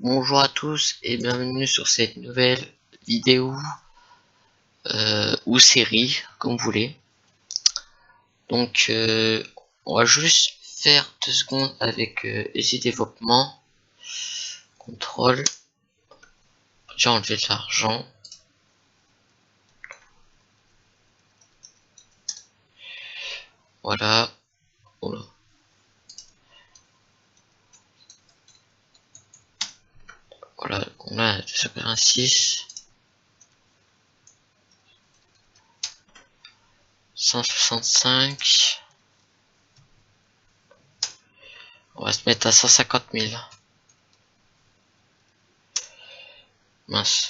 Bonjour à tous et bienvenue sur cette nouvelle vidéo ou série, comme vous voulez. Donc on va juste faire 2 secondes avec Easy Développement. Contrôle. J'ai enlevé de l'argent. Voilà. Oula. Voilà, on a 286. 165. On va se mettre à 150 000. Mince.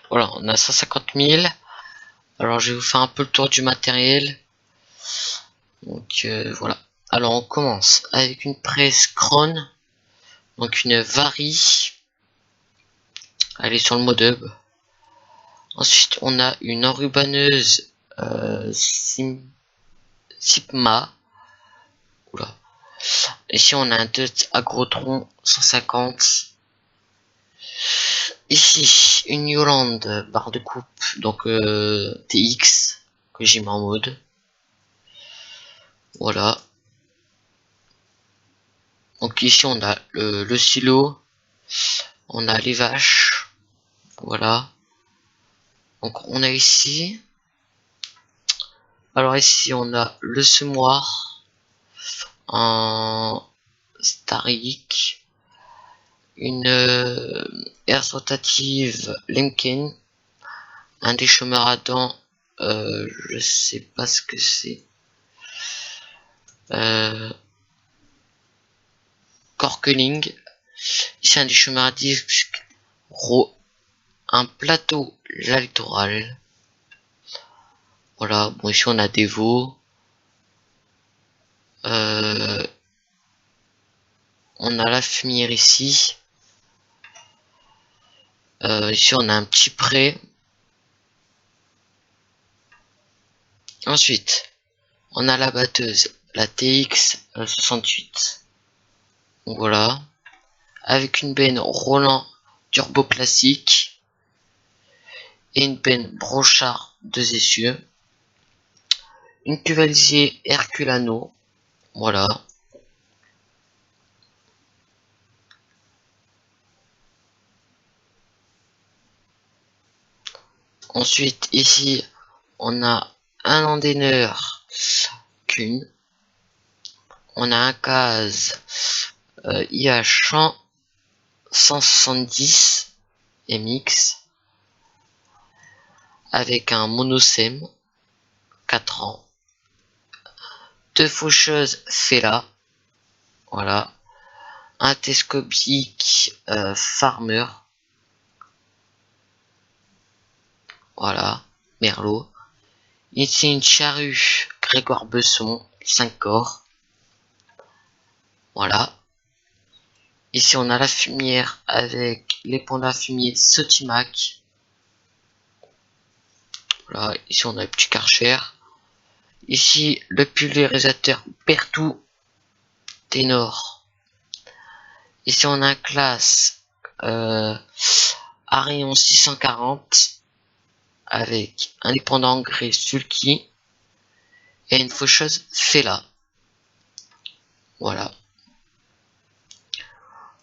Voilà, on a 150 000. Alors je vais vous faire un peu le tour du matériel. Donc voilà. Alors on commence avec une presse Krone. Donc une Vari. Elle est sur le mode hub. Ensuite on a une enrubanneuse Sigma. Oula. Ici on a un Dutch Agrotron 150. Ici une Yolande barre de coupe. Donc TX que j'ai mis en mode. Voilà. Donc ici on a le silo. On a les vaches. Voilà. Donc on a ici. Alors ici on a le semoir en Starik, une herse rotative Lemken, un déchômeur à dents, je sais pas ce que c'est, Corkeling, ici un déchômeur à disque un plateau la littoral. Voilà, bon ici on a des veaux, on a la fumière ici. Ici on a un petit pré. Ensuite on a la batteuse, la TX 68. Donc voilà, avec une benne Roland turbo classique et une benne Brochard 2 essieux, une cuvalier Herculano. Voilà. Ensuite ici on a un endaineur Kuhn. On a un case IH 170 MX avec un monosem 4 ans, deux faucheuses Fela, voilà, un télescopique Farmer, voilà, Merlot, ici une charrue Grégoire Besson 5 corps, voilà. Ici on a la fumière avec les pandas fumier Sotimac. Voilà, ici on a le petit Karcher. Ici le pulvérisateur Bertou Ténor. Ici on a un classe Arion 640 avec un épandant engrais Sulky et une faucheuse Fela. Voilà.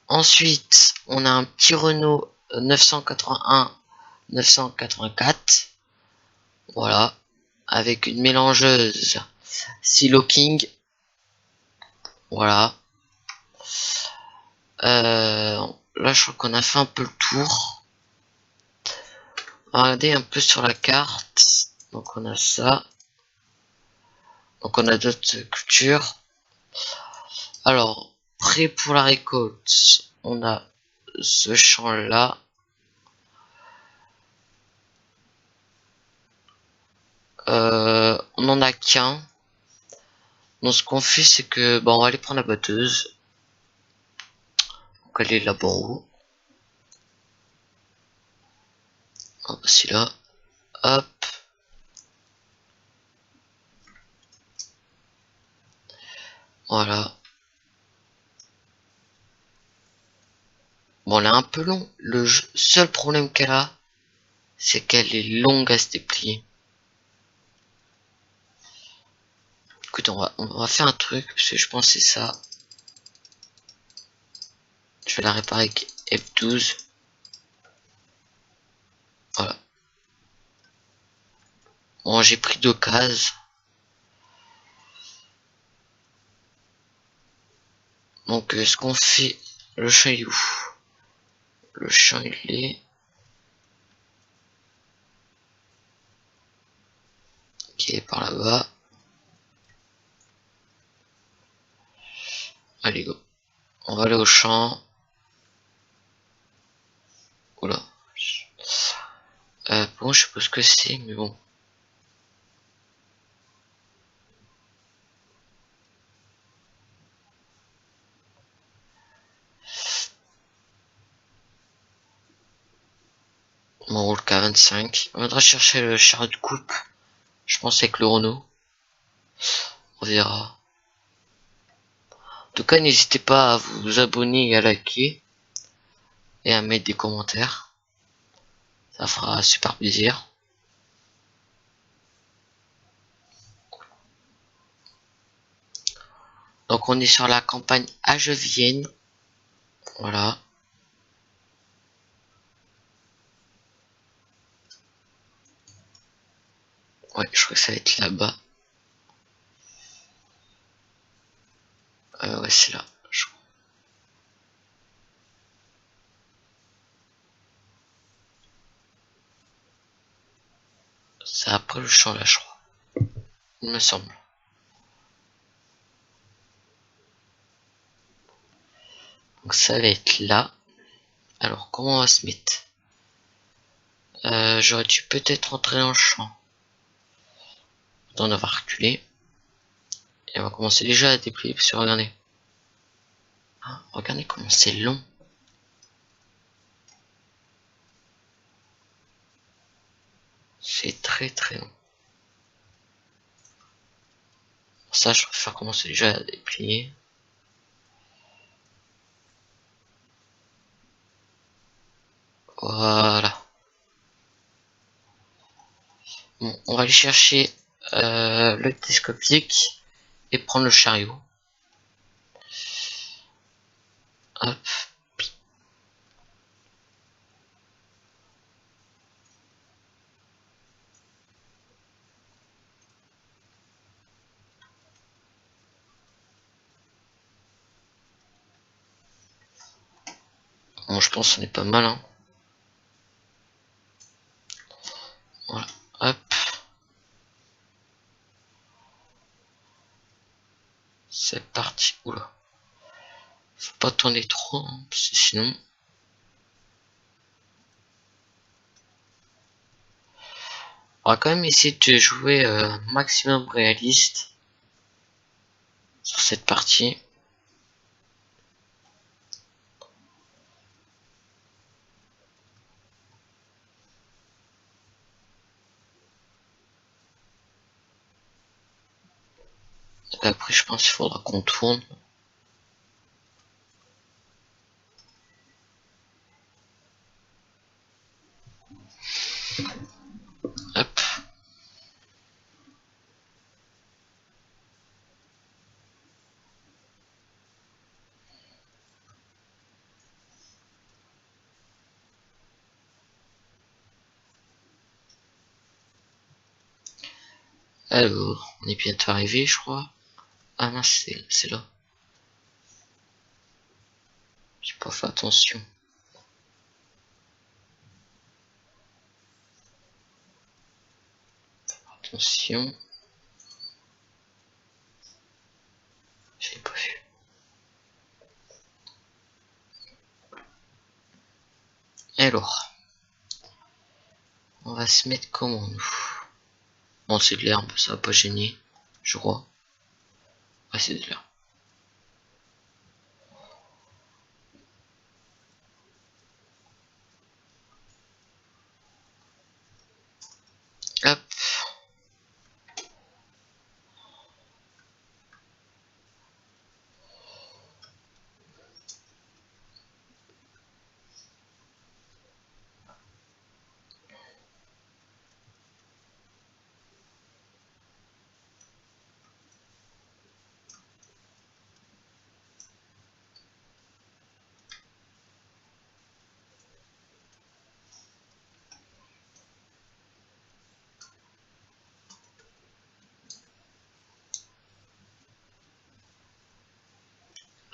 Ensuite, on a un petit Renault 981-984. Voilà. Avec une mélangeuse Silo King. Voilà. Là, je crois qu'on a fait un peu le tour. Regardez un peu sur la carte. Donc, on a ça. Donc, on a d'autres cultures. Alors, prêt pour la récolte. On a ce champ là. On en a qu'un. Donc ce qu'on fait c'est que on va aller prendre la batteuse. Donc elle est là-bas en haut. Hop, c'est là. Hop. Voilà. Bon, elle est un peu long. Le seul problème qu'elle a, c'est qu'elle est longue à se déplier. Écoute, on va faire un truc, parce que je pensais ça. Je vais la réparer avec F12. Voilà. Bon, j'ai pris 2 cases. Donc, ce qu'on fait, le champ il est où? Le champ il est... Ok, par là-bas. Allez, go. On va aller au champ. Oula. Bon, je sais pas ce que c'est, mais bon. On roule qu'à 25. On viendra chercher le chariot de coupe. Je pense avec le Renault. On verra. En tout cas, n'hésitez pas à vous abonner et à liker. Et à mettre des commentaires. Ça fera super plaisir. Donc on est sur la campagne Agevienne. Voilà. Ouais, je crois que ça va être là-bas. Ouais, c'est là. C'est après le champ là, je crois. Il me semble. Donc ça va être là. Alors comment on va se mettre? J'aurais dû peut-être entrer dans le champ. On va reculer. Et on va commencer déjà à déplier. Parce que regardez. Ah, regardez comment c'est long. C'est très très long. Ça, je préfère commencer déjà à déplier. Voilà. Bon, on va aller chercher le télescopique et prendre le chariot. Hop. Bon, je pense qu'on est pas mal, hein. Voilà. Hop. C'est parti. Oula. Faut pas tourner trop, hein, parce que sinon... On va quand même essayer de jouer maximum réaliste sur cette partie. Donc après, je pense qu'il faudra qu'on tourne. Hop. Alors, on est bientôt arrivé, je crois. Ah mince, c'est là. J'ai pas fait attention. Attention. J'ai pas vu. Alors, on va se mettre comment nous? Bon, c'est de l'herbe, ça va pas gêner, je crois. Ouais, c'est de l'herbe. Hop.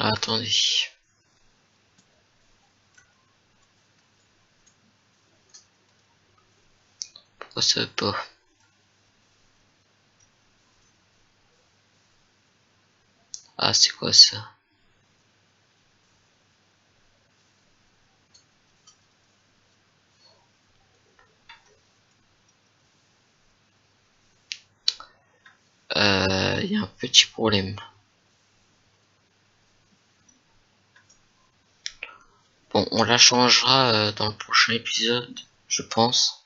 Attendez. Pourquoi ça veut pas? Ah, c'est quoi ça? Il y a un petit problème. Bon, on la changera dans le prochain épisode, je pense.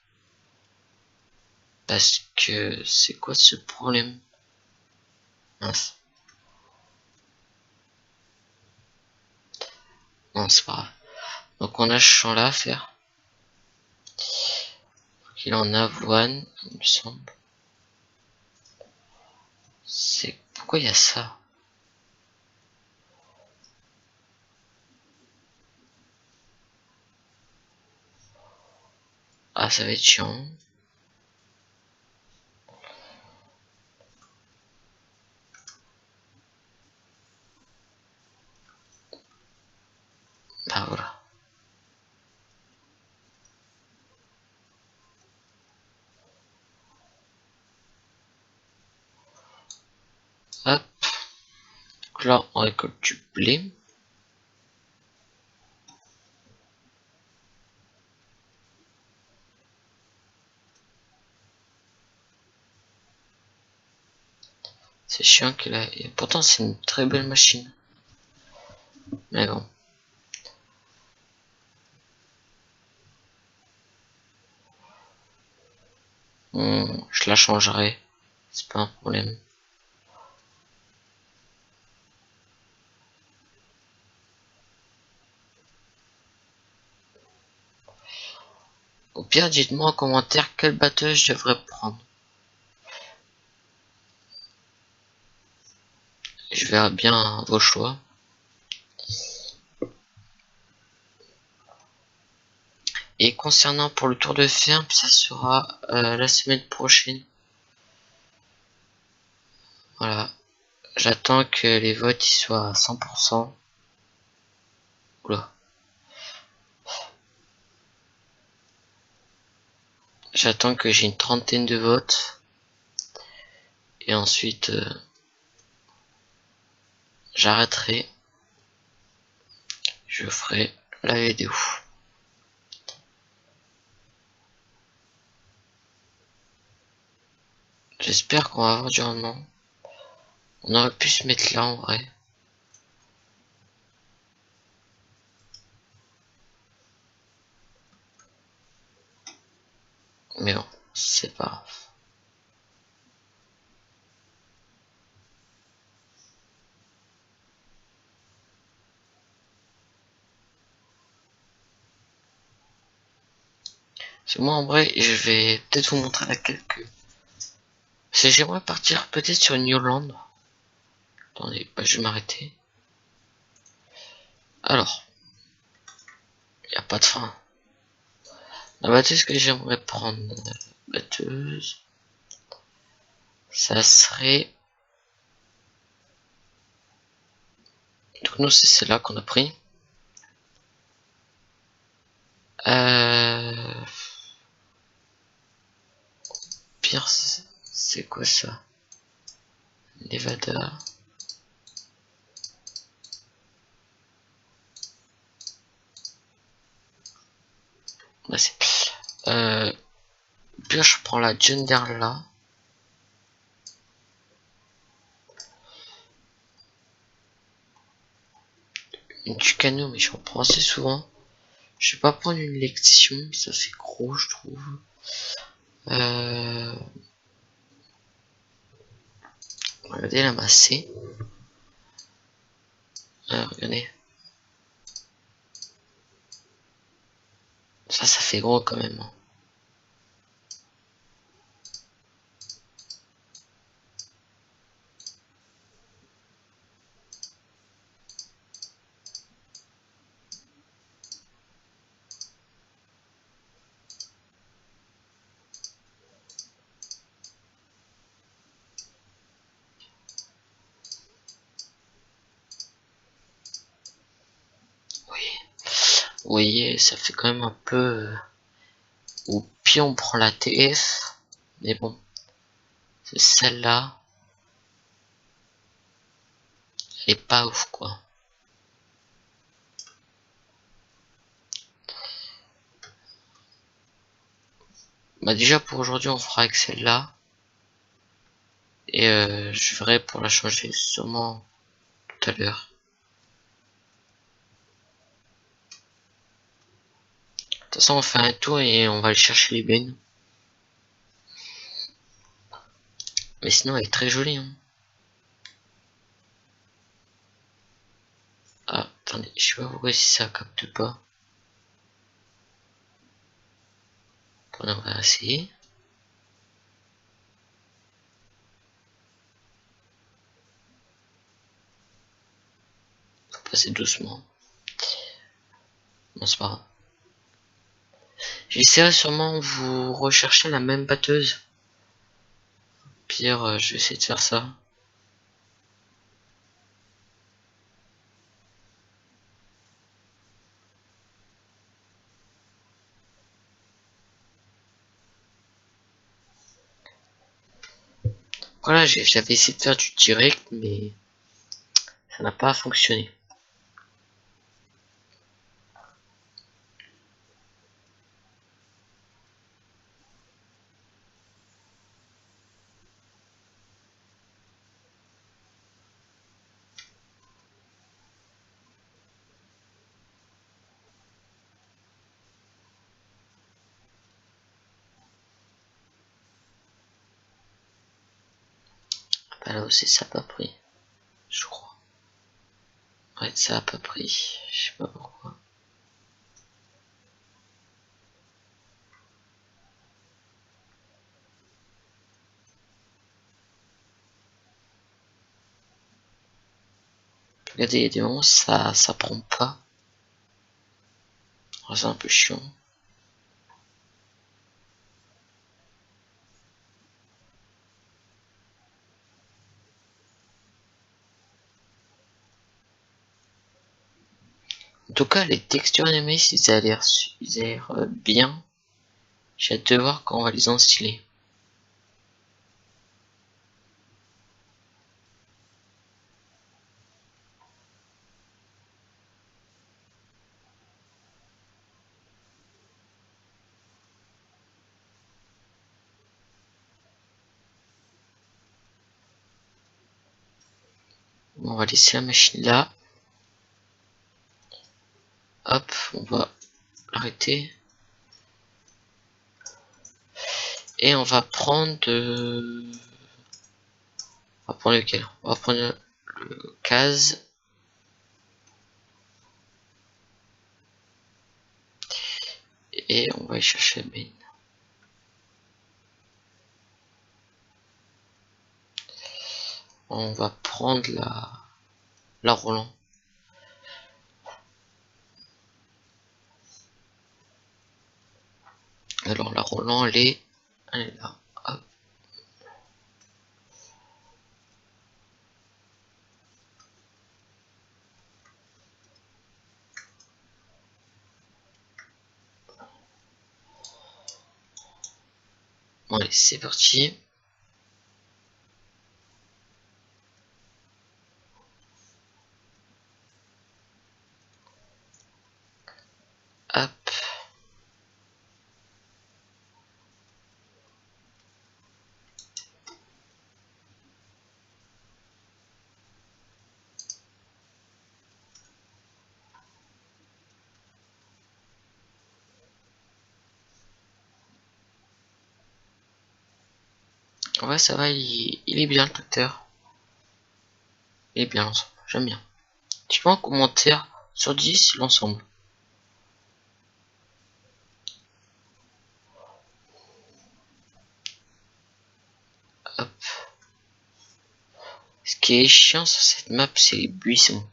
Parce que c'est quoi ce problème? Mince. Non, c'est pas grave. Donc on a ce champ là à faire. Il en avoine, il me semble. C'est pourquoi il y a ça? Ah, ça va être chiant. Bah voilà. Hop. Donc là, on récolte du blé. C'est chiant qu'il a. Et pourtant, c'est une très belle machine. Mais bon. Je la changerai. C'est pas un problème. Au pire, dites-moi en commentaire quelle batteuse je devrais prendre. Je verrai bien vos choix. Et concernant pour le tour de ferme, ça sera la semaine prochaine. Voilà. J'attends que les votes y soient à 100%. Oula. J'attends que j'ai une trentaine de votes. Et ensuite, j'arrêterai. Je ferai la vidéo. J'espère qu'on va avoir du rendement. On aurait pu se mettre là en vrai. Mais bon, c'est pas grave. C'est moi en vrai, je vais peut-être vous montrer la quelques. Si j'aimerais partir peut-être sur une Yolande. Attendez, bah, je vais m'arrêter. Alors, il n'y a pas de fin. La batteuse que j'aimerais prendre, batteuse, ça serait. Donc nous c'est celle-là qu'on a pris. Pire, c'est quoi ça? Nevada. Bah, c'est. Pire, je prends la John Deere là. Une Tucano, mais j'en prends assez souvent. Je vais pas prendre une lection, ça fait gros, je trouve. Regardez la massée. Regardez. Ça fait gros quand même. Hein. voyez, ça fait quand même un peu... Au pire, on prend la TF. Mais bon, c'est celle-là. Elle est pas ouf, quoi. Bah déjà, pour aujourd'hui, on fera avec celle-là. Et je verrai pour la changer sûrement tout à l'heure. De toute façon, on fait un tour et on va aller chercher les bennes. Mais sinon, elle est très jolie. Hein. Ah, attendez, je sais pas pourquoi si ça capte pas. On va essayer. Faut passer doucement. Bon, c'est pas grave. J'essaierai sûrement vous rechercher la même batteuse. Pire, je vais essayer de faire ça. Voilà, j'avais essayé de faire du direct, mais ça n'a pas fonctionné. Bah là aussi, ça a pas pris. Je crois. Ouais, ça a pas pris. Je sais pas pourquoi. Regardez, il y a des moments ça prend pas. Oh, c'est un peu chiant. En tout cas, les textures animées, ils ont l'air bien. J'ai hâte de voir quand on va les installer. On va laisser la machine là. Hop, on va l'arrêter. Et on va prendre... On va prendre lequel? On va prendre le case. Et on va aller chercher la main. On va prendre la Roland. Alors la Roland, elle est là. Hop. Bon allez, c'est parti. Hop. Ouais, ça va, il est bien le tracteur. Il est bien l'ensemble, j'aime bien. Dis-moi en commentaire sur 10 l'ensemble. Hop. Ce qui est chiant sur cette map, c'est les buissons.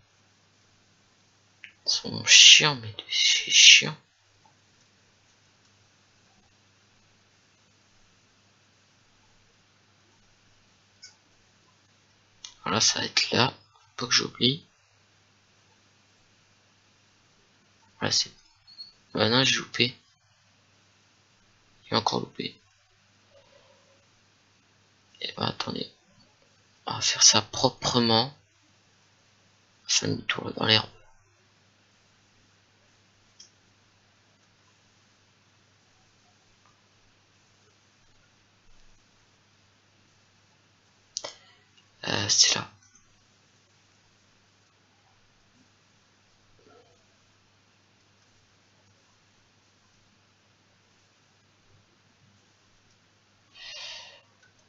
Ils sont chiants, mais c'est chiant. Voilà, ça va être là. Pas que j'oublie. Voilà, c'est Bah non, j'ai loupé. J'ai encore loupé. Et bah attendez. On va faire ça proprement. Ça me tourne dans l'herbe. C'est là.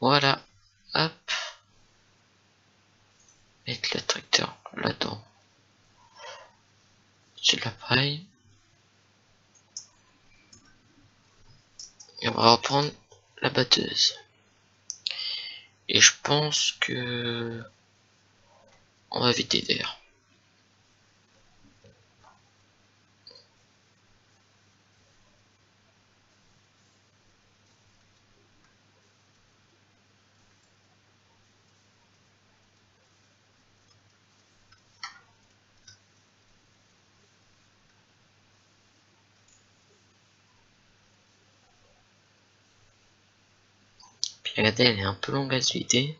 Voilà. Hop. Mettre le tracteur là-dedans. J'ai de la paille. Et on va reprendre la batteuse. Et je pense que on va vider d'air. Puis regardez, elle est un peu longue à se vider.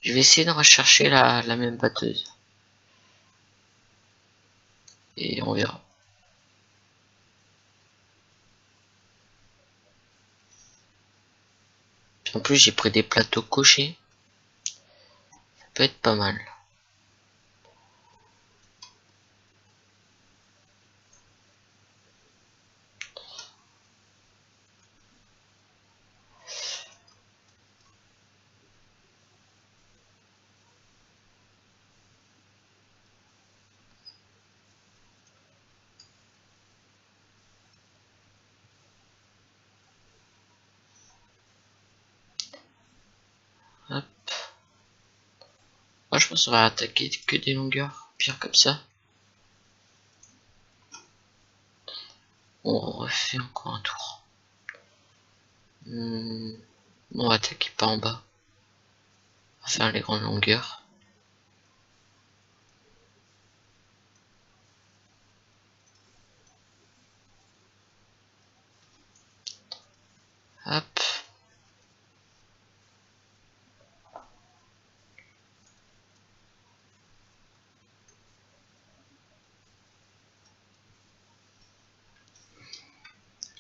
Je vais essayer de rechercher la même batteuse. Et on verra. En plus, j'ai pris des plateaux cochés. Ça peut être pas mal. Hop. Moi, je pense qu'on va attaquer que des longueurs. Pire comme ça. On refait encore un tour. On va attaquer par en bas. On va faire les grandes longueurs. Hop.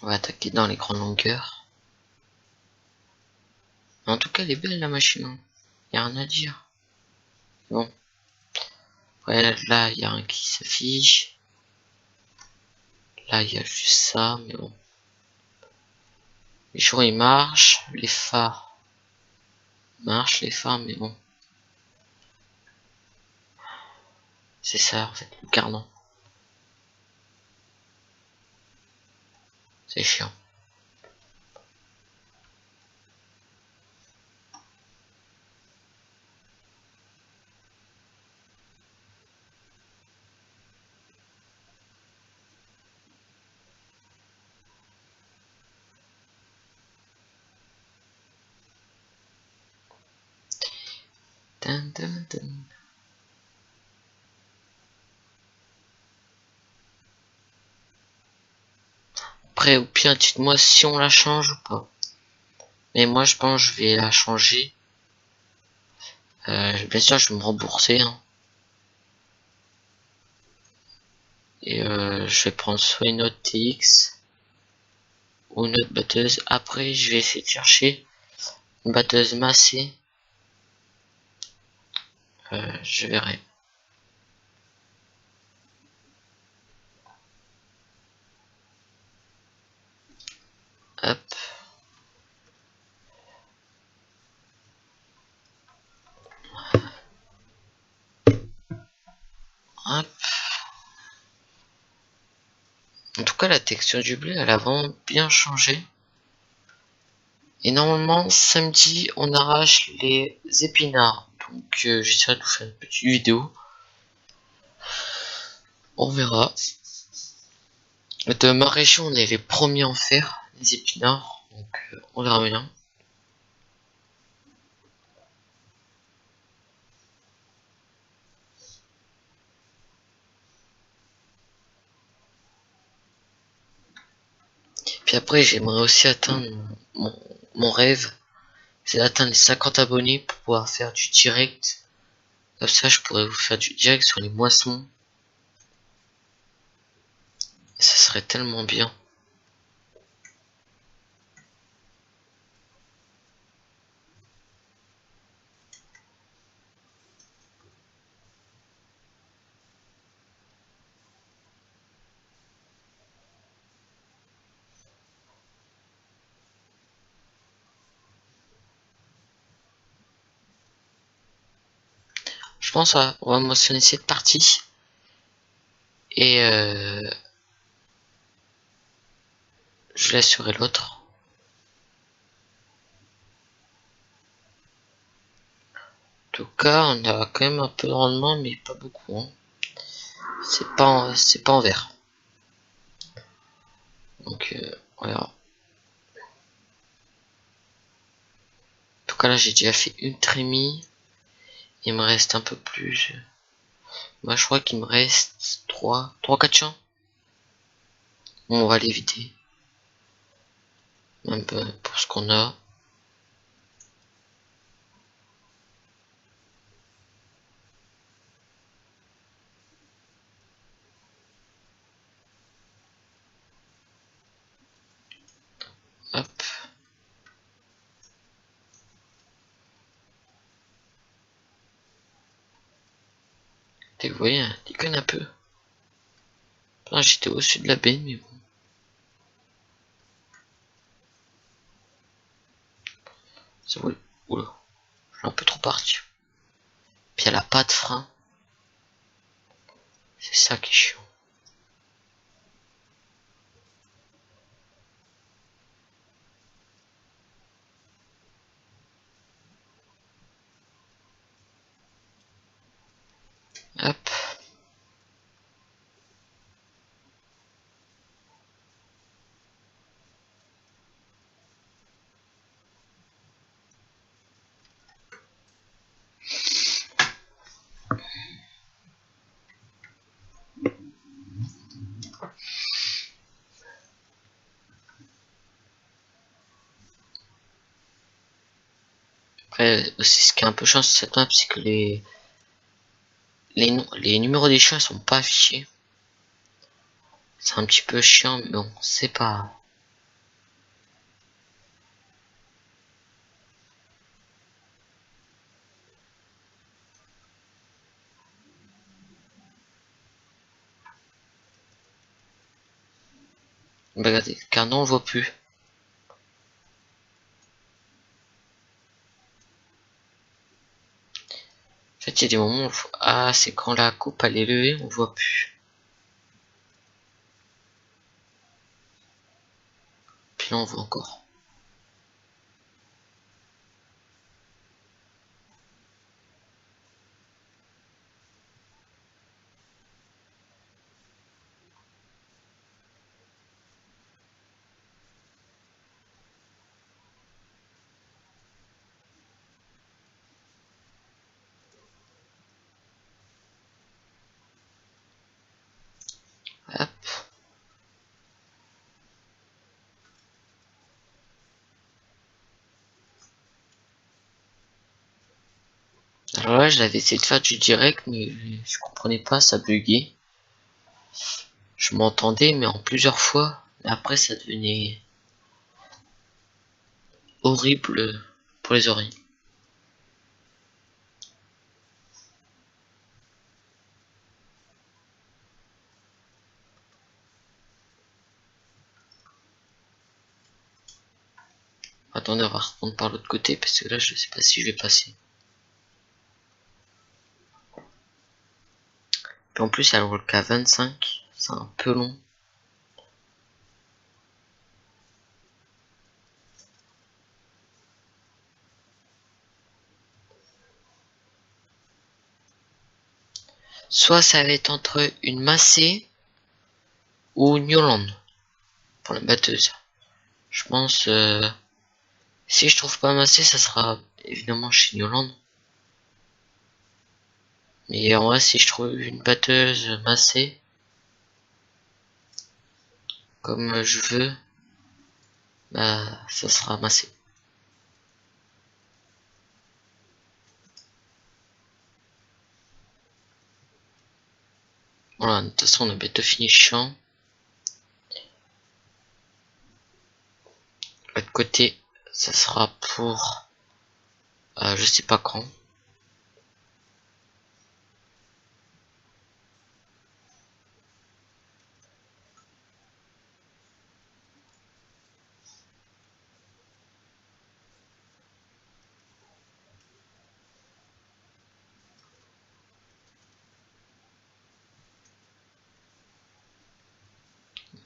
On va attaquer dans les grandes longueurs. En tout cas, elle est belle la machine. Y a rien à dire. Bon. Ouais, là, il y a un qui s'affiche. Là, il y a juste ça, mais bon. Les jours, ils marchent. Les phares marchent, les phares, mais bon. C'est ça, en fait, le cardan. C'est chiant. Dun, dun, dun. Après, au pire, dites-moi si on la change ou pas. Mais moi, je pense que je vais la changer. Bien sûr, je vais me rembourser. Hein. Et je vais prendre soit une autre TX ou une autre batteuse. Après, je vais essayer de chercher une batteuse massée. Je verrai. Hop. Hop. En tout cas, la texture du blé, elle a vraiment bien changé. Et normalement, samedi, on arrache les épinards. Donc j'essaierai de vous faire une petite vidéo. On verra. De ma région, on est les premiers à en faire, les épinards. Donc on verra bien. Puis après, j'aimerais aussi atteindre mon rêve, c'est d'atteindre les 50 abonnés pour pouvoir faire du direct. Comme ça, je pourrais vous faire du direct sur les moissons. Et ça serait tellement bien. Je pense on va moissonner cette partie. Et je laisserai l'autre. En tout cas, on a quand même un peu de rendement, mais pas beaucoup. Hein. C'est pas en vert. Donc voilà. En tout cas là, j'ai déjà fait une trémie. Il me reste un peu plus. Moi, je crois qu'il me reste 4 champs. Bon, on va l'éviter. Même pour ce qu'on a. Hop. Et vous voyez, hein, déconne un peu. J'étais au-dessus de la baie, mais bon. Ça vaut. Oula. Je suis un peu trop parti. Puis elle a pas de frein. C'est ça qui est chiant. Hop. Après, aussi, ce qui est un peu chiant sur cette map, c'est que les numéros des chiens sont pas affichés. C'est un petit peu chiant, mais bon, c'est pas. Bah, regardez, car non, on le voit plus. En fait, il y a des moments où ah, c'est quand la coupe elle est levée, on le voit plus. Puis là, on voit encore. Hop. Alors là, je l'avais essayé de faire du direct, mais je comprenais pas, ça buguait. Je m'entendais, mais en plusieurs fois. Et après, ça devenait horrible pour les oreilles. Attendez, on va reprendre par l'autre côté, parce que là, je sais pas si je vais passer. Puis en plus, elle roule qu'à 25. C'est un peu long. Soit ça va être entre une Massey ou une Yolande pour la batteuse. Je pense, si je trouve pas Massey, ça sera évidemment chez Yolande. Mais en vrai, si je trouve une batteuse Massey, comme je veux, bah ça sera Massey. Voilà, de toute façon on a bientôt fini chiant. L'autre côté, ça sera pour je sais pas quand.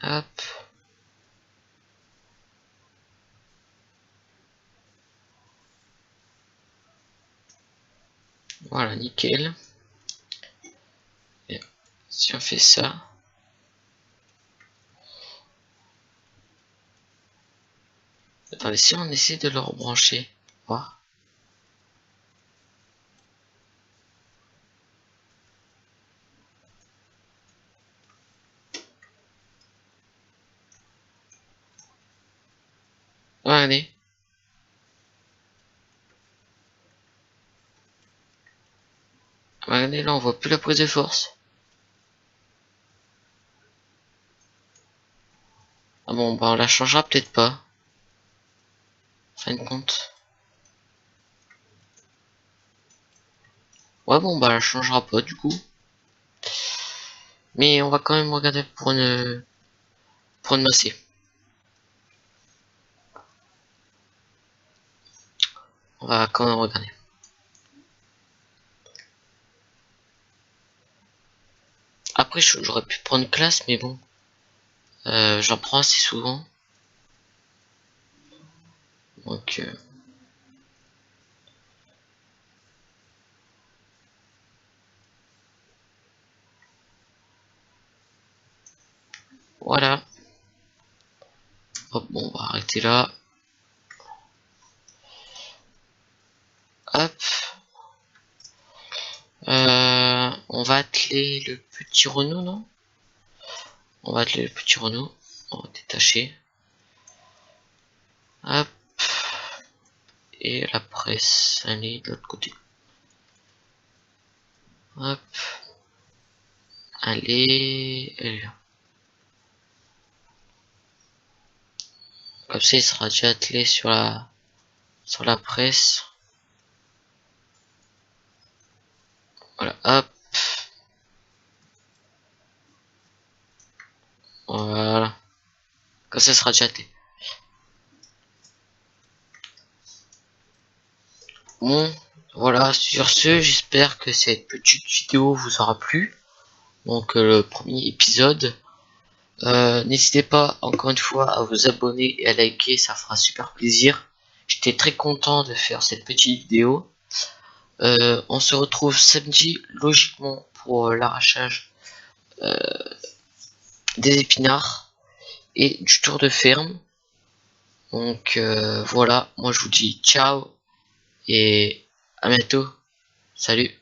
Hop. Voilà, nickel. Et si on fait ça, attendez, si on essaie de le rebrancher, voir. Regardez. Regardez, là on voit plus la prise de force. Ah bon, bah on la changera peut-être pas. Fin de compte. Ouais, bon, bah, elle changera pas du coup. Mais on va quand même regarder pour une Massey. On va quand même regarder. Après, j'aurais pu prendre classe, mais bon. J'en prends assez souvent. Donc, voilà. Hop, bon, on va arrêter là. Hop. On va atteler le petit Renault, non? On va atteler le petit Renault. On va détacher. Hop. Et la presse, allez de l'autre côté. Hop. Allez. Elle est là. Comme ça, il sera déjà attelé sur la presse. Voilà, hop. Voilà. Comme ça sera déjà attelé. Bon, voilà, sur ce, j'espère que cette petite vidéo vous aura plu. Donc le premier épisode. N'hésitez pas encore une fois à vous abonner et à liker, ça fera super plaisir. J'étais très content de faire cette petite vidéo. On se retrouve samedi logiquement pour l'arrachage des épinards et du tour de ferme. Donc voilà, moi je vous dis ciao et à bientôt. Salut.